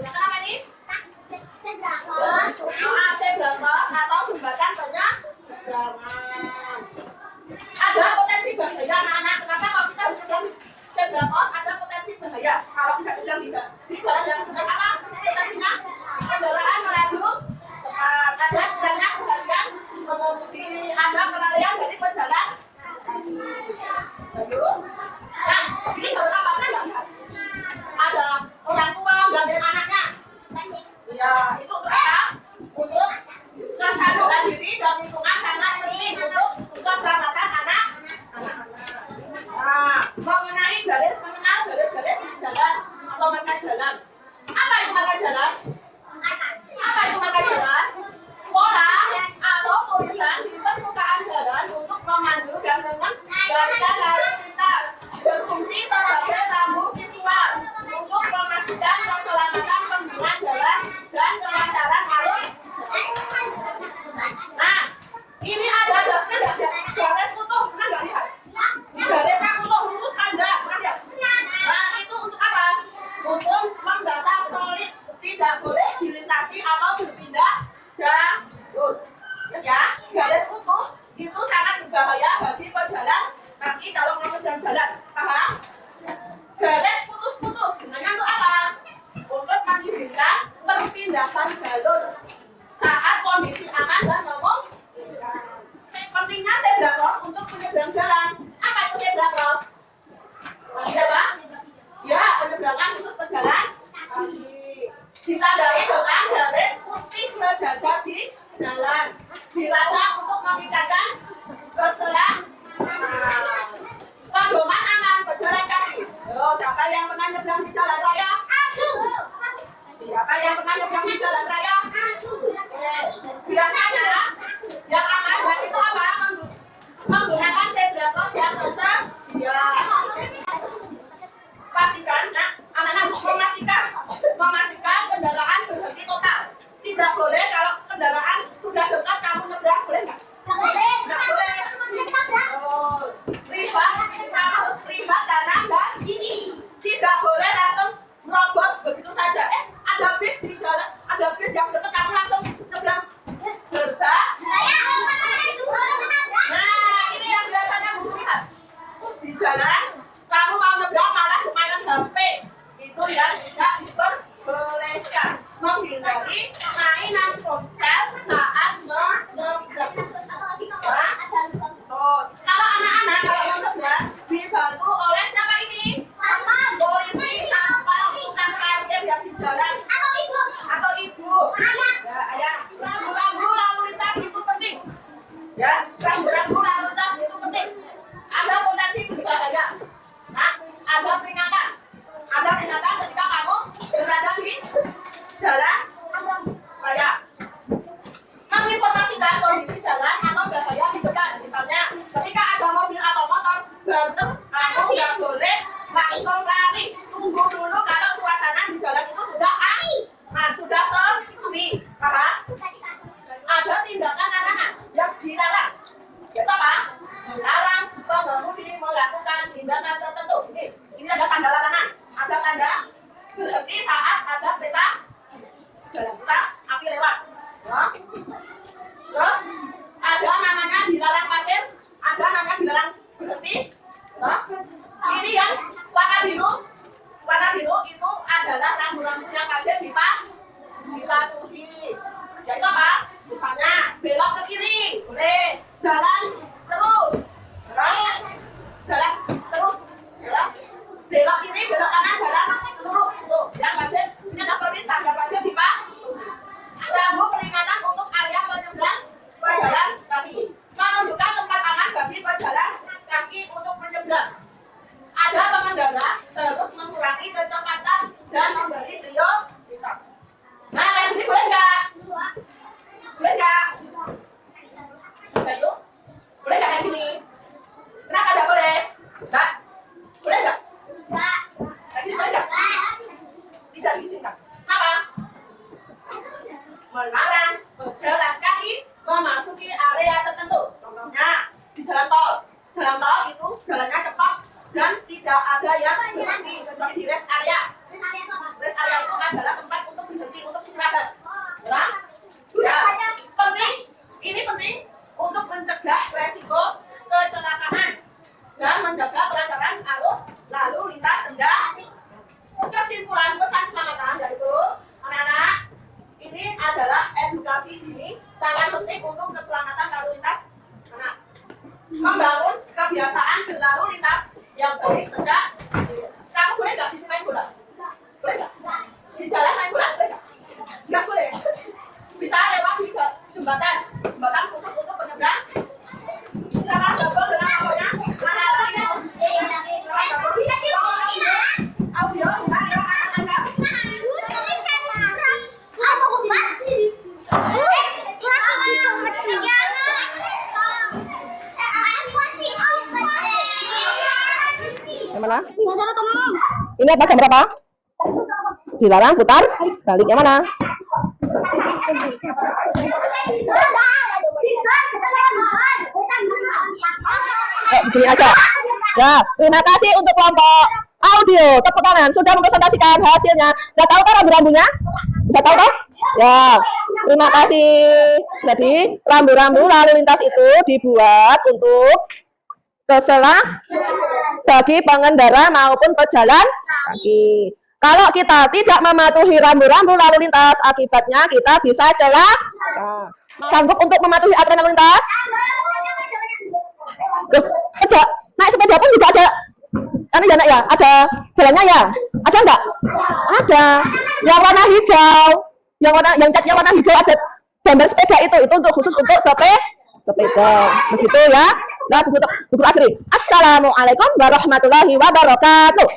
Digunakan apa ini? Zebra cross atau jembatan penyeberangan. Ada potensi bahaya anak-anak. Kenapa kalau kita berjalan di zebra cross ada potensi bahaya? Kalau tidak berjalan di jalan yang benar apa? Potensinya kendaraan melaju cepat. Ada banyak kejadian mengemudi, ada kelalaian dari pejalan. Lalu, nah ini gambar apa? Pernah nggak lihat? Ada orang tua gandeng anaknya. Ya, itu untuk apa? Untuk kesadaran diri dan lingkungan sangat penting untuk keselamatan anak-anak. Nah, mengenai mengenal garis-garis di jalan atau marka jalan. Apa itu marka jalan? Apa itu marka jalan? Pola atau tulisan di permukaan jalan untuk memandu dan mengendalikan lalu lintas, berfungsi sebagai rambu visual untuk memastikan keselamatan pengguna jalan dan kelancaran arus. Nah, ini ada garis utuh, kan nggak lihat? Garisnya utuh, lurus panjang, kan ya? Nah, itu untuk apa? Untuk mendata solid, tidak boleh dilintasi atau berpindah jalur. Ya, garis utuh itu sangat berbahaya bagi pejalan kaki kalau mau jalan. Paham? Garis putus-putus gunanya untuk apa? Untuk mengizinkan perpindahan jalur saat kondisi aman dan memungkinkan. Pentingnya zebra cross untuk penyeberang jalan. Apa itu zebra cross? Apa? Ya, penyeberangan khusus pejalan kaki. Ditandai dengan garis putih berjajar di jalan. Dirancang untuk meningkatkan keselamatan. Pedoman aman pejalan kaki. Siapa yang pernah nyebrang di jalan raya? Siapa yang pernah nyebrang di jalan raya? Biasanya yang aman dan itu apa? Menggunakan zebra cross yang tersedia. Pastikan, nah, anak-anak harus memastikan kendaraan berhenti total. Tidak boleh kalau kendaraan sudah dekat kamu nyebrang, boleh nggak? Nggak boleh. Lihat, kita harus lihat kanan dan kiri. Tidak boleh langsung nerobos begitu saja. Ada bis di jalan, ada bis yang dekat kamu langsung nyebrang gerbang. Nah, ini yang biasanya Bu lihat di jalan. Kamu mau nyebrang malah kemainan HP. Itu yang tidak diperbolehkan. Menghindari mainan ponsel saat menyeberang. Kalau anak-anak kalau mau nyebrang dibantu oleh siapa ini? Polisi tanpa tukang parkir yang di jalan atau ibu. Ya, ayah. Rambu-rambu lalu lintas itu penting. Ya, rambu-rambu lalu lintas itu penting. Ada potensi berbahaya. Nah, ada peringatan. Ada peringatan ketika kamu berada di jalan raya. Menginformasikan kondisi jalan atau bahaya di depan. Misalnya, ketika ada mobil atau motor banter, kamu nggak boleh langsung lari. Tunggu dulu kalau suasana di jalan itu sudah sudah sepi. Paham? Ada tindakan anak-anak yang dilarang. Itu apa? Melarang pengemudi melakukan tindakan tertentu. Ini ada tanda larangan. Ada tanda berhenti saat ada kereta jalan kita api lewat. Ya. Terus ada namanya dilarang parkir, ada namanya dilarang berhenti. Ya. Ini yang warna biru. Warna biru itu adalah rambu-rambu yang wajib dipatuhi. Yaitu apa? Misalnya belok ke kiri, boleh. Jalan terus. Jalan terus. Belok kiri, belok kanan, jalan terus. Tuh, yang wajib ini ada perintah yang wajib dipatuhi. Rambu peringatan untuk area penyeberang pejalan kaki. Menunjukkan tempat aman bagi pejalan kaki untuk menyeberang. Ada pengendara harus mengurangi kecepatan dan memberi prioritas. Nah, kayak gini boleh nggak? Boleh nggak? Ayo, boleh nggak kayak gini? Kenapa nggak boleh? Nggak? Boleh nggak? Kayak gini boleh nggak? Tidak diizinkan. Apa? Melarang pejalan kaki memasuki area tertentu. Contohnya di jalan tol. Jalan tol itu jalannya cepat dan tidak ada yang berhenti kecuali di rest area. Rest area itu adalah tempat untuk jembatan khusus untuk penyeberang. Silakan gabung dengan pokoknya. Mana tadi yang audio bukan silakan anggap. Yang mana? Ini apa jam berapa? Dilarang putar balik yang mana? Begini aja. Ya, terima kasih untuk kelompok audio. Tepuk tangan. Sudah mempresentasikan hasilnya. Sudah tahu kan rambu-rambunya? Sudah tahu kan? Ya, terima kasih. Jadi rambu-rambu lalu lintas itu dibuat untuk terserah bagi pengendara maupun pejalan kaki. Kalau kita tidak mematuhi rambu-rambu lalu lintas, akibatnya kita bisa celaka. Sanggup untuk mematuhi aturan lalu lintas? Loh, naik sepeda pun juga ada, ya nak ya, ada jalannya ya, ada enggak? Ada. Yang warna hijau, yang warna hijau ada gambar sepeda itu untuk khusus untuk sepeda. Begitu ya. Nah, buku akhiri. Assalamualaikum warahmatullahi wabarakatuh.